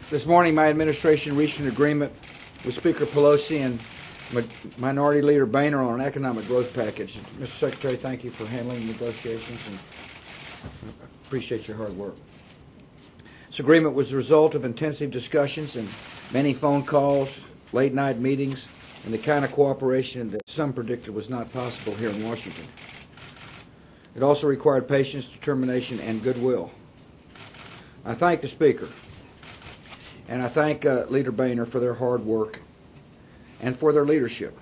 This morning, my administration reached an agreement with Speaker Pelosi and Minority Leader Boehner on an economic growth package. Mr. Secretary, thank you for handling the negotiations, and I appreciate your hard work. This agreement was the result of intensive discussions and many phone calls, late-night meetings, and the kind of cooperation that some predicted was not possible here in Washington. It also required patience, determination, and goodwill. I thank the Speaker, and I thank Leader Boehner for their hard work and for their leadership,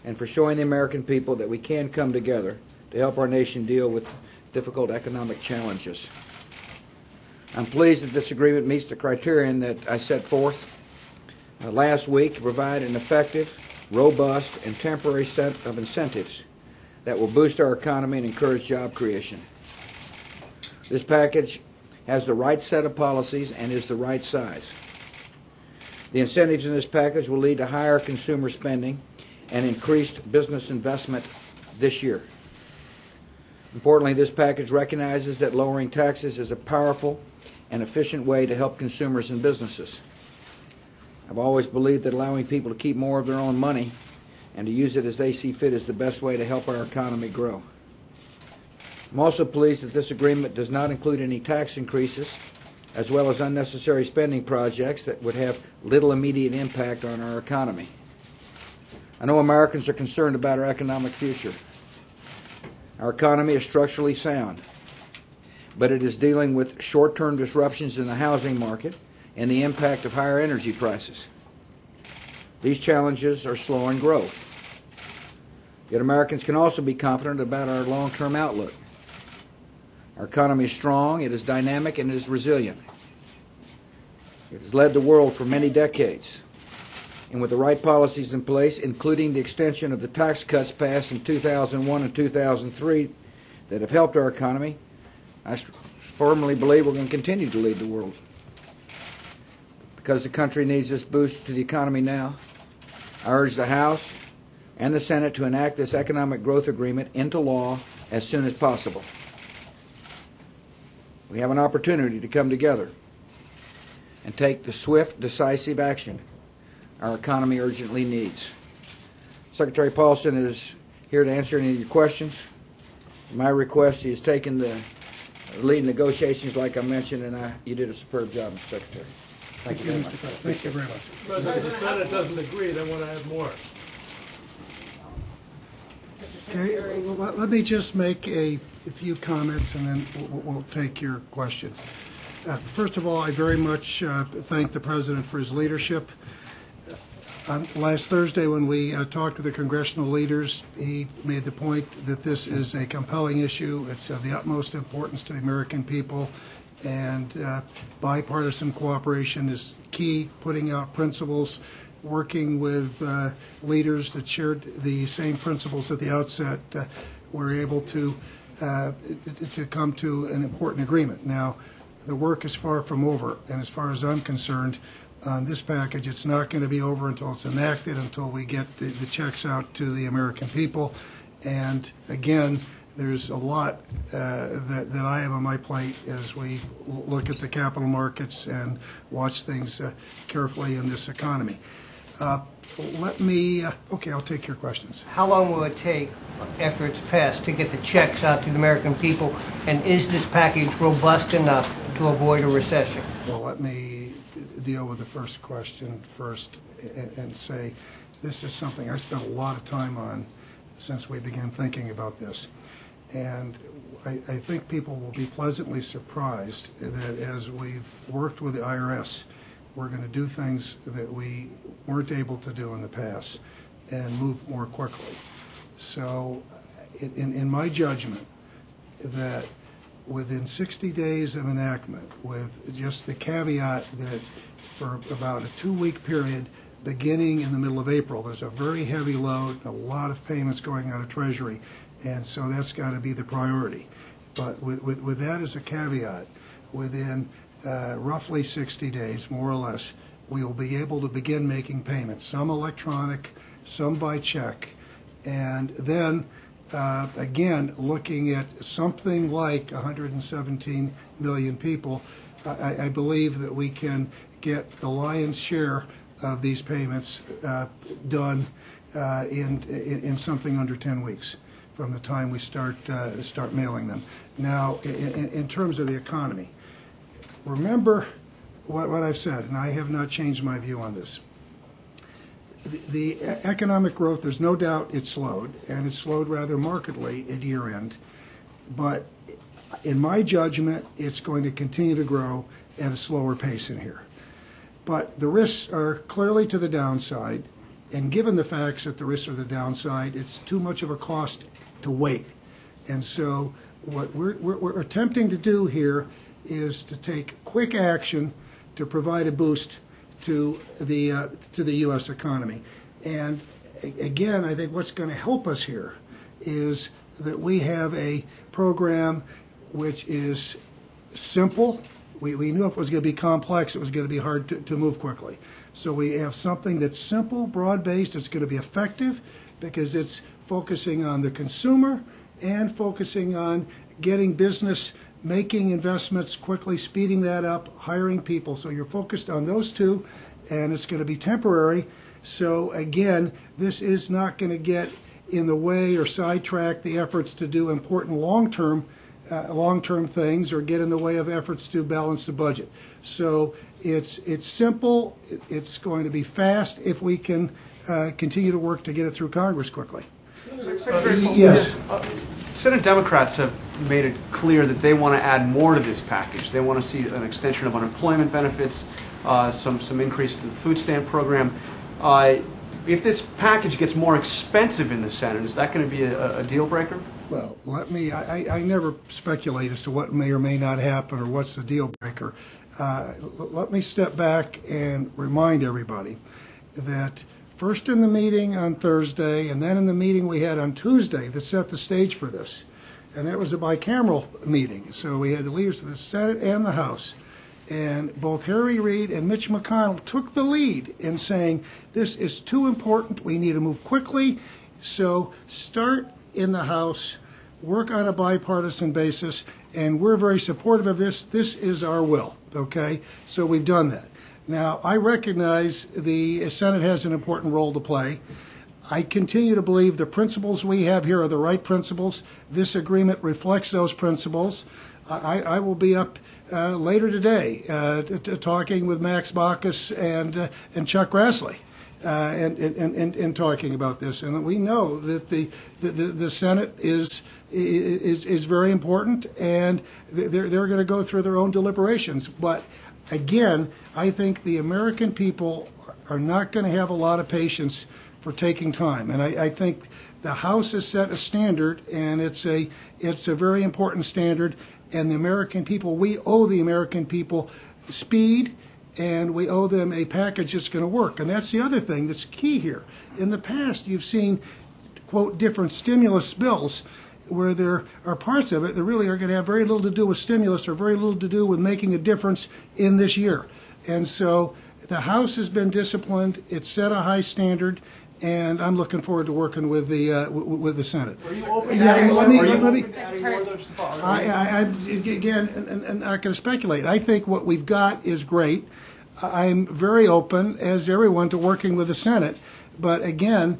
and for showing the American people that we can come together to help our nation deal with difficult economic challenges. I'm pleased that this agreement meets the criterion that I set forth last week to provide an effective, robust, and temporary set of incentives that will boost our economy and encourage job creation. This package has the right set of policies and is the right size. The incentives in this package will lead to higher consumer spending and increased business investment this year. Importantly, this package recognizes that lowering taxes is a powerful and efficient way to help consumers and businesses. I've always believed that allowing people to keep more of their own money and to use it as they see fit is the best way to help our economy grow. I'm also pleased that this agreement does not include any tax increases, as well as unnecessary spending projects that would have little immediate impact on our economy. I know Americans are concerned about our economic future. Our economy is structurally sound, but it is dealing with short-term disruptions in the housing market and the impact of higher energy prices. These challenges are slowing growth. Yet Americans can also be confident about our long-term outlook. Our economy is strong, it is dynamic, and it is resilient. It has led the world for many decades. And with the right policies in place, including the extension of the tax cuts passed in 2001 and 2003 that have helped our economy, I firmly believe we're going to continue to lead the world. Because the country needs this boost to the economy now, I urge the House and the Senate to enact this economic growth agreement into law as soon as possible. We have an opportunity to come together and take the swift, decisive action our economy urgently needs. Secretary Paulson is here to answer any of your questions. At my request, he has taken the lead negotiations like I mentioned, and you did a superb job, Mr. Secretary. Thank you very much. Thank you very much. President, if the Senate doesn't agree, they want to have more. Okay, well, let me just make a few comments, and then we'll take your questions. First of all, I very much thank the President for his leadership. Last Thursday, when we talked to the congressional leaders, he made the point that this is a compelling issue. It's of the utmost importance to the American people, and bipartisan cooperation is key, putting out principles, working with leaders that shared the same principles at the outset. We're able to come to an important agreement. Now, the work is far from over, and as far as I'm concerned, on this package, it's not going to be over until it's enacted, until we get the checks out to the American people. And again, there's a lot that I have on my plate as we look at the capital markets and watch things carefully in this economy. Okay, I'll take your questions. How long will it take after it's passed to get the checks out to the American people? And is this package robust enough to avoid a recession? Well, let me deal with the first question first and say this is something I spent a lot of time on since we began thinking about this. And I think people will be pleasantly surprised that as we've worked with the IRS, we're going to do things that we weren't able to do in the past and move more quickly. So in my judgment, that within 60 days of enactment, with just the caveat that for about a 2-week period, beginning in the middle of April, there's a very heavy load, a lot of payments going out of Treasury, and so that's got to be the priority. But with that as a caveat, within roughly 60 days, more or less, we will be able to begin making payments, some electronic, some by check, and then again, looking at something like 117 million people, I believe that we can get the lion's share of these payments done in something under 10 weeks from the time we start mailing them. Now, in terms of the economy, remember what I've said, and I have not changed my view on this. The economic growth, there's no doubt it slowed, and it slowed rather markedly at year end. But in my judgment, it's going to continue to grow at a slower pace in here. But the risks are clearly to the downside, and given the facts that the risks are the downside, it's too much of a cost to wait. And so what we're attempting to do here is to take quick action to provide a boost to the U.S. economy. And again, I think what's going to help us here is that we have a program which is simple. We knew if it was going to be complex, it was going to be hard to move quickly. So we have something that's simple, broad-based. It's going to be effective because it's focusing on the consumer and focusing on getting business, making investments quickly, speeding that up, hiring people. So you're focused on those two, and it's going to be temporary. So again, this is not going to get in the way or sidetrack the efforts to do important long-term things or get in the way of efforts to balance the budget. So it's simple. It's going to be fast if we can continue to work to get it through Congress quickly. Yes. Senate Democrats have made it clear that they want to add more to this package. They want to see an extension of unemployment benefits, some increase to the food stamp program. If this package gets more expensive in the Senate, is that going to be a deal breaker? Well, I never speculate as to what may or may not happen or what's the deal breaker. Let me step back and remind everybody that first in the meeting on Thursday and then in the meeting we had on Tuesday that set the stage for this, and that was a bicameral meeting. So we had the leaders of the Senate and the House. And both Harry Reid and Mitch McConnell took the lead in saying, this is too important, we need to move quickly. So start in the House, work on a bipartisan basis, and we're very supportive of this. This is our will, okay? So we've done that. Now, I recognize the Senate has an important role to play. I continue to believe the principles we have here are the right principles. This agreement reflects those principles. I will be up later today talking with Max Baucus and Chuck Grassley and talking about this. And we know that the Senate is very important, and they're going to go through their own deliberations. But again, I think the American people are not going to have a lot of patience for taking time. And I think the House has set a standard, and it's a very important standard. And the American people, we owe the American people speed, and we owe them a package that's going to work. And that's the other thing that's key here. In the past, you've seen, quote, different stimulus bills where there are parts of it that really are going to have very little to do with stimulus or very little to do with making a difference in this year. And so the House has been disciplined. It's set a high standard. And I'm looking forward to working with the Senate. Are you open Yeah, to let me. adding more of those? Again, and not going to speculate. I think what we've got is great. I'm very open, as everyone, to working with the Senate. But again,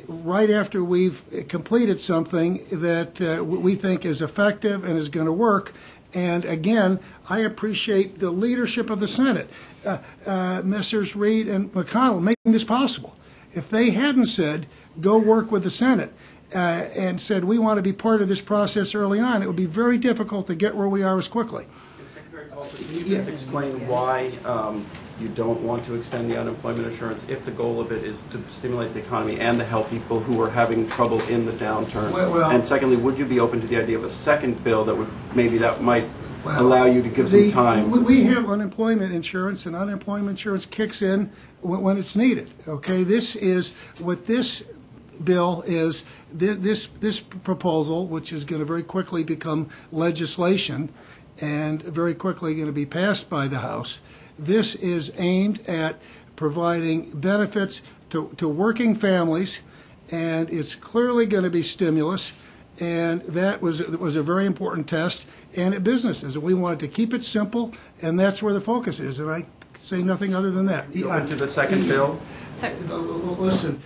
right after we've completed something that we think is effective and is going to work, and again, I appreciate the leadership of the Senate, Messrs. Reid and McConnell, making this possible. If they hadn't said, go work with the Senate, and said, we want to be part of this process early on, it would be very difficult to get where we are as quickly. Secretary Paulson, can you just explain why you don't want to extend the unemployment insurance if the goal of it is to stimulate the economy and to help people who are having trouble in the downturn? And secondly, would you be open to the idea of a second bill that might allow you to give some time? We have unemployment insurance, and unemployment insurance kicks in when it's needed. Okay, this is what this bill is. This proposal, which is going to very quickly become legislation, and very quickly going to be passed by the House. This is aimed at providing benefits to working families and it's clearly going to be stimulus, and that was a very important test. And at businesses, we wanted to keep it simple, and that's where the focus is. And I say nothing other than that. You open to the second bill? Listen,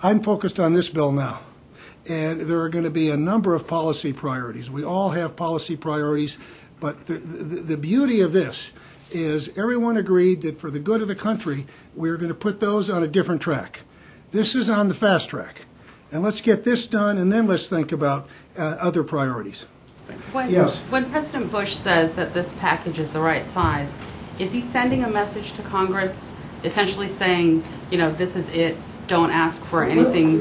I'm focused on this bill now, and there are going to be a number of policy priorities. We all have policy priorities, but the beauty of this is everyone agreed that for the good of the country, we're going to put those on a different track. This is on the fast track, and let's get this done, and then let's think about other priorities. Yes. When President Bush says that this package is the right size, is he sending a message to Congress essentially saying, this is it, don't ask for anything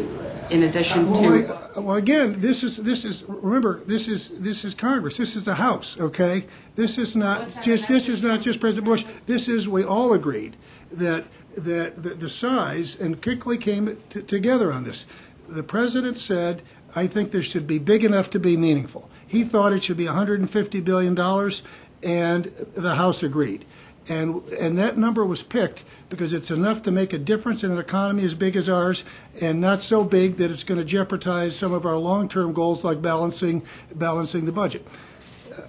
in addition to... Well, again, this is remember, this is Congress. This is the House, okay? This is not just President Bush. This is, we all agreed that the size, and quickly came together on this. The President said, I think this should be big enough to be meaningful. He thought it should be $150 billion, and the House agreed. And that number was picked because it's enough to make a difference in an economy as big as ours, and not so big that it's going to jeopardize some of our long-term goals like balancing the budget.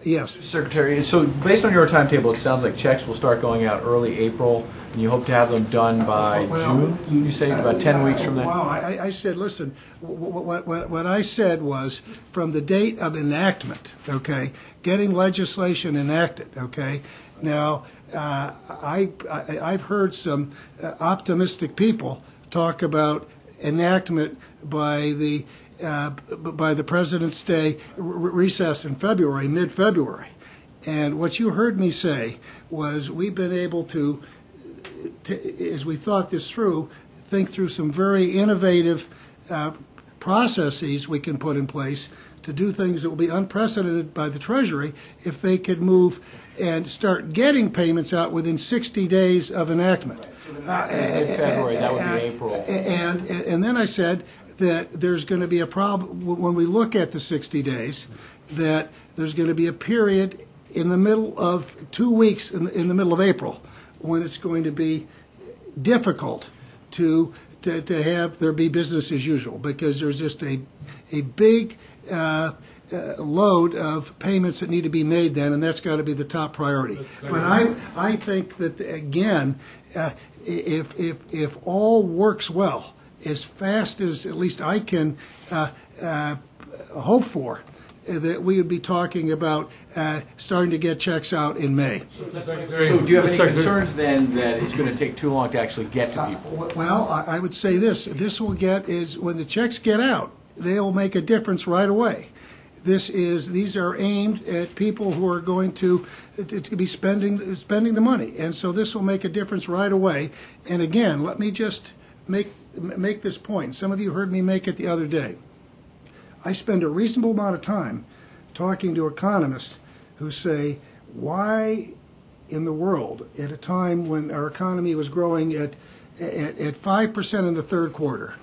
Yes. Secretary, so based on your timetable, it sounds like checks will start going out early April, and you hope to have them done by June? You say about 10 weeks from then? Wow, I said, listen, what I said was from the date of enactment, okay, getting legislation enacted, okay. Now, I've heard some optimistic people talk about enactment by the President's Day recess in February, mid-February. And what you heard me say was we've been able to, as we thought this through, think through some very innovative processes we can put in place to do things that will be unprecedented by the Treasury if they could move and start getting payments out within 60 days of enactment. Mid-February, that would be April. And then I said that there's going to be a problem when we look at the 60 days, that there's going to be a period in the middle of 2 weeks in the middle of April when it's going to be difficult to have there be business as usual, because there's just a big load of payments that need to be made then, and that's got to be the top priority. But I think that, again, if all works well, as fast as at least I can hope for, that we would be talking about starting to get checks out in May. So do you have any concerns then that it's going to take too long to actually get to people? Well, I would say this will get is when the checks get out, they'll make a difference right away. These are aimed at people who are going to be spending the money, and so this will make a difference right away. And again, let me just make this point. Some of you heard me make it the other day. I spend a reasonable amount of time talking to economists who say, why in the world, at a time when our economy was growing at 5% in the third quarter,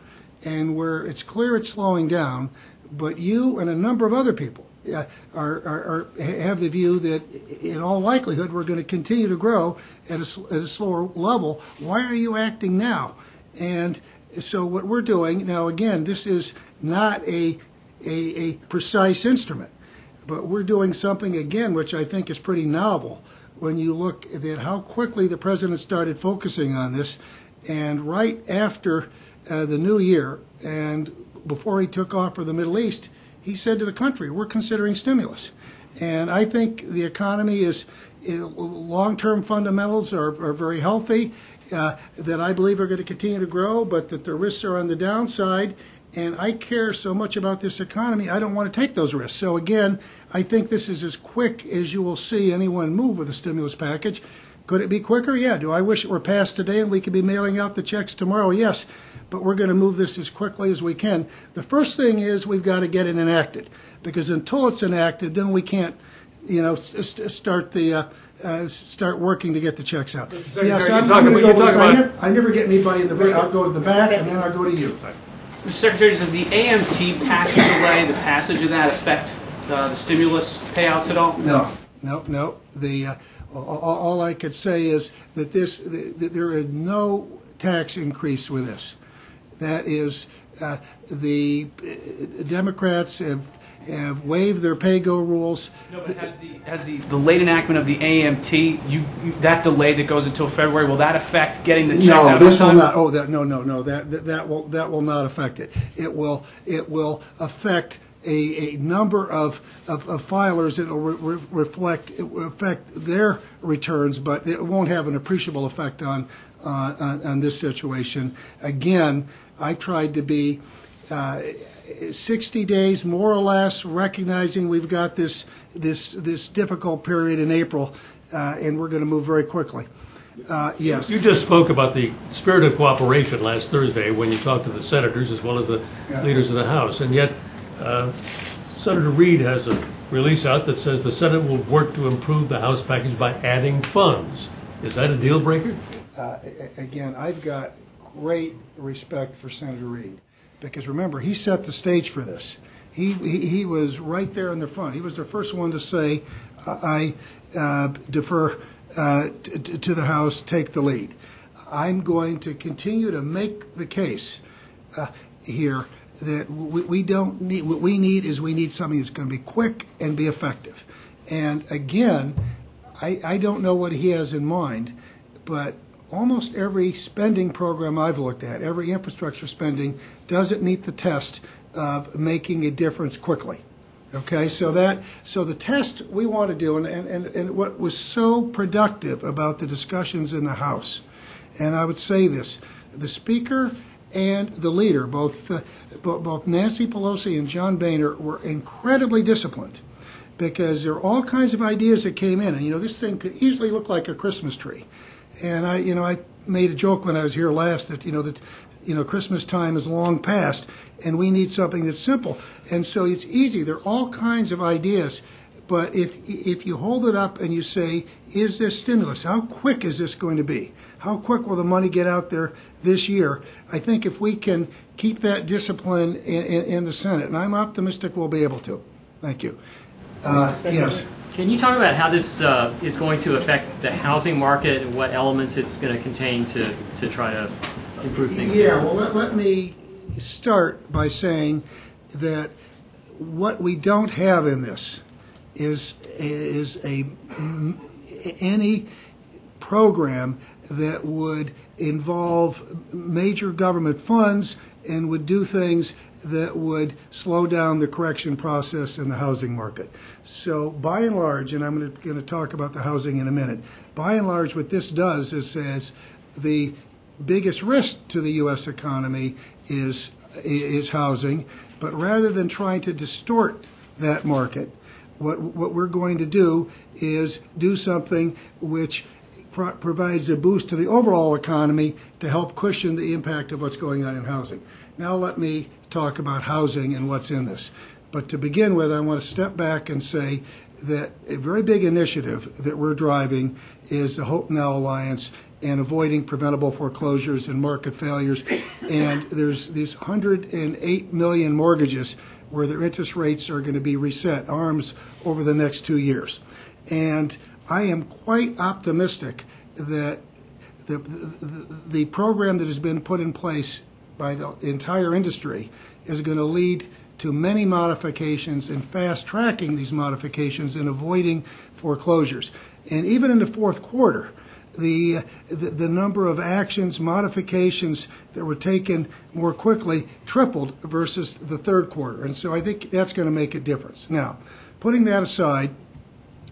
and where it's clear it's slowing down, but you and a number of other people have the view that in all likelihood we're going to continue to grow at a slower level. Why are you acting now? And so what we're doing now, again, this is not a precise instrument, but we're doing something again which I think is pretty novel when you look at how quickly the president started focusing on this, and right after the new year and before he took off for the Middle East, he said to the country, we're considering stimulus. And I think the economy is, long-term fundamentals are very healthy, that I believe are going to continue to grow, but that the risks are on the downside. And I care so much about this economy, I don't want to take those risks. So again, I think this is as quick as you will see anyone move with a stimulus package. Could it be quicker? Yeah. Do I wish it were passed today and we could be mailing out the checks tomorrow? Yes. But we're going to move this as quickly as we can. The first thing is we've got to get it enacted, because until it's enacted, then we can't, start working to get the checks out. Yes, I'm going to go. I never get anybody in the back. I'll go to the back and then I'll go to you. Mr. Secretary, does the AMT package delay, the passage of that, affect the stimulus payouts at all? No. All I could say is that there is no tax increase with this. That is The Democrats have waived their pay-go rules. No, but has the late enactment of the AMT, that delay that goes until February, will that affect getting the checks out No, on this will time? not. Oh, no. That will not affect it. It will affect a number of filers. It will affect their returns, but it won't have an appreciable effect on this situation. Again, I tried to be 60 days, more or less, recognizing we've got this difficult period in April, and we're going to move very quickly. Yes. You just spoke about the spirit of cooperation last Thursday when you talked to the senators as well as the leaders of the House, and yet Senator Reid has a release out that says the Senate will work to improve the House package by adding funds. Is that a deal breaker? Again, I've got great respect for Senator Reid, because remember, he set the stage for this. He was right there in the front. He was the first one to say, I defer to the House, take the lead. I'm going to continue to make the case here that we don't need, what we need is we need something that's going to be quick and be effective. And again, I don't know what he has in mind, but almost every spending program I've looked at, every infrastructure spending, doesn't meet the test of making a difference quickly. Okay, so the test we want to do, and what was so productive about the discussions in the House, and I would say this, the Speaker and the leader, both Nancy Pelosi and John Boehner, were incredibly disciplined, because there are all kinds of ideas that came in, and this thing could easily look like a Christmas tree. And I made a joke when I was here last that Christmas time is long past, and we need something that's simple. And so it's easy. There are all kinds of ideas, but if you hold it up and you say, is this stimulus? How quick is this going to be? How quick will the money get out there this year? I think if we can keep that discipline in the Senate, and I'm optimistic we'll be able to. Thank you. Yes. Can you talk about how this is going to affect the housing market and what elements it's going to contain to try to improve things? Yeah, well, let me start by saying that what we don't have in this is any program that would involve major government funds and would do things that would slow down the correction process in the housing market. So by and large, and I'm going to talk about the housing in a minute, by and large what this does is says the biggest risk to the U.S. economy is housing, but rather than trying to distort that market, what we're going to do is do something which provides a boost to the overall economy to help cushion the impact of what's going on in housing. Now let me talk about housing and what's in this. But to begin with, I want to step back and say that a very big initiative that we're driving is the Hope Now Alliance and avoiding preventable foreclosures and market failures. And there's these 108 million mortgages where their interest rates are going to be reset, ARMs, over the next 2 years. And I am quite optimistic that the program that has been put in place by the entire industry is going to lead to many modifications and fast-tracking these modifications and avoiding foreclosures. And even in the fourth quarter, the number of actions, modifications that were taken more quickly tripled versus the third quarter. And so I think that's going to make a difference. Now, putting that aside,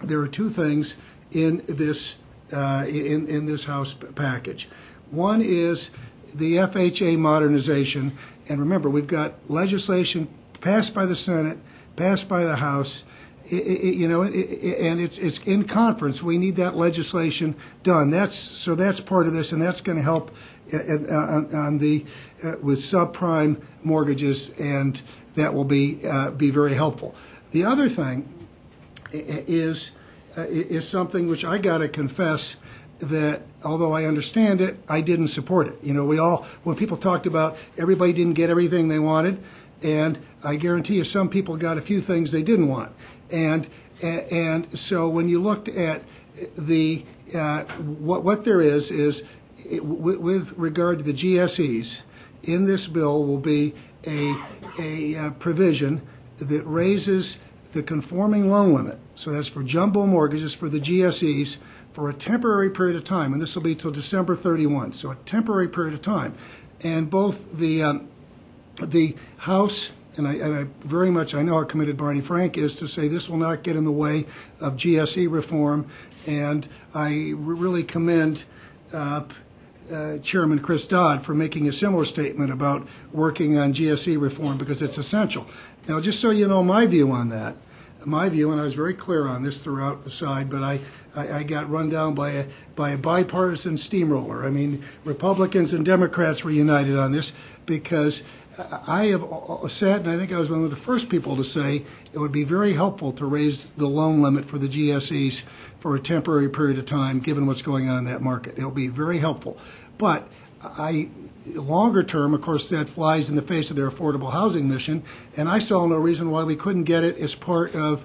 there are two things in this House package. One is the FHA modernization, and remember, we've got legislation passed by the Senate, passed by the House, and it's in conference. We need that legislation done. That's part of this, and that's going to help on with subprime mortgages, and that will be very helpful. The other thing is something which I got to confess that, although I understand it, I didn't support it. When people talked about everybody didn't get everything they wanted, and I guarantee you some people got a few things they didn't want. And so when you looked at what there is with regard to the GSEs, in this bill will be a provision that raises the conforming loan limit, so that's for jumbo mortgages for the GSEs, for a temporary period of time, and this will be till December 31, so a temporary period of time. And both the House, and I very much, I know how committed Barney Frank is to say this will not get in the way of GSE reform, and I really commend Chairman Chris Dodd for making a similar statement about working on GSE reform because it's essential. Now, just so you know my view on that, my view, and I was very clear on this throughout the side, but I got run down by a bipartisan steamroller. I mean, Republicans and Democrats were united on this because I have said, and I think I was one of the first people to say, it would be very helpful to raise the loan limit for the GSEs for a temporary period of time, given what's going on in that market. It'll be very helpful. But longer term, of course, that flies in the face of their affordable housing mission, and I saw no reason why we couldn't get it as part of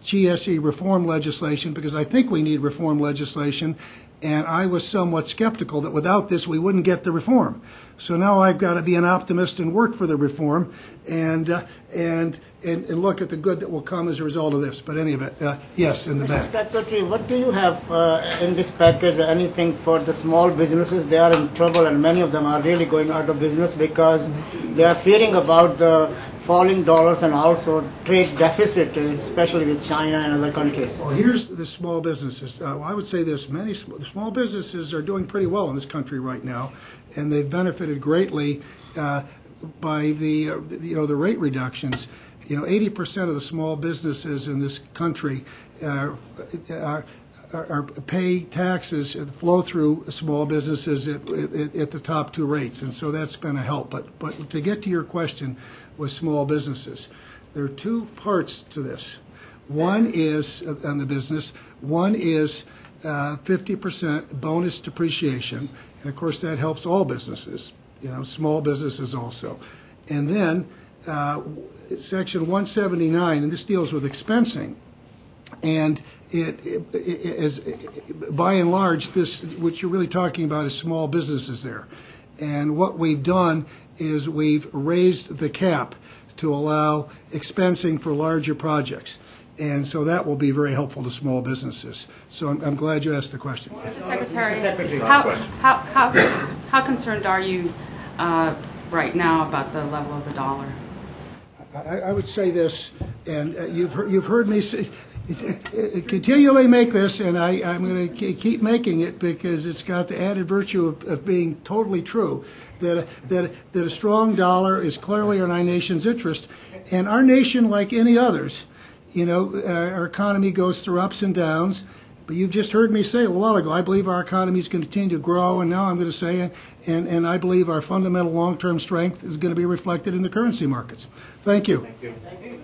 GSE reform legislation, because I think we need reform legislation, and I was somewhat skeptical that without this we wouldn't get the reform. So now I've got to be an optimist and work for the reform, and look at the good that will come as a result of this. But any of it, yes, in the back. Mr. Secretary, what do you have in this package? Anything for the small businesses? They are in trouble, and many of them are really going out of business because they are fearing about the falling dollars and also trade deficit, especially with China and other countries. Well, here's the small businesses. I would say this: many small businesses are doing pretty well in this country right now, and they've benefited greatly by the rate reductions. 80% of the small businesses in this country pay taxes, flow through small businesses at the top two rates, and so that's been a help. But to get to your question with small businesses, there are two parts to this. One is on the business. One is 50% bonus depreciation, and of course that helps all businesses. Small businesses also. And then Section 179, and this deals with expensing. And it is, by and large, what you're really talking about is small businesses there. And what we've done is we've raised the cap to allow expensing for larger projects. And so that will be very helpful to small businesses. So I'm glad you asked the question. Mr. Secretary, how concerned are you right now about the level of the dollar? I would say this, and you've heard me continually make this, and I'm going to keep making it because it's got the added virtue of being totally true, that a strong dollar is clearly in our nation's interest. And our nation, like any others, our economy goes through ups and downs. But you've just heard me say a while ago, I believe our economy is going to continue to grow, and now I'm going to say, and I believe our fundamental long-term strength is going to be reflected in the currency markets. Thank you. Thank you.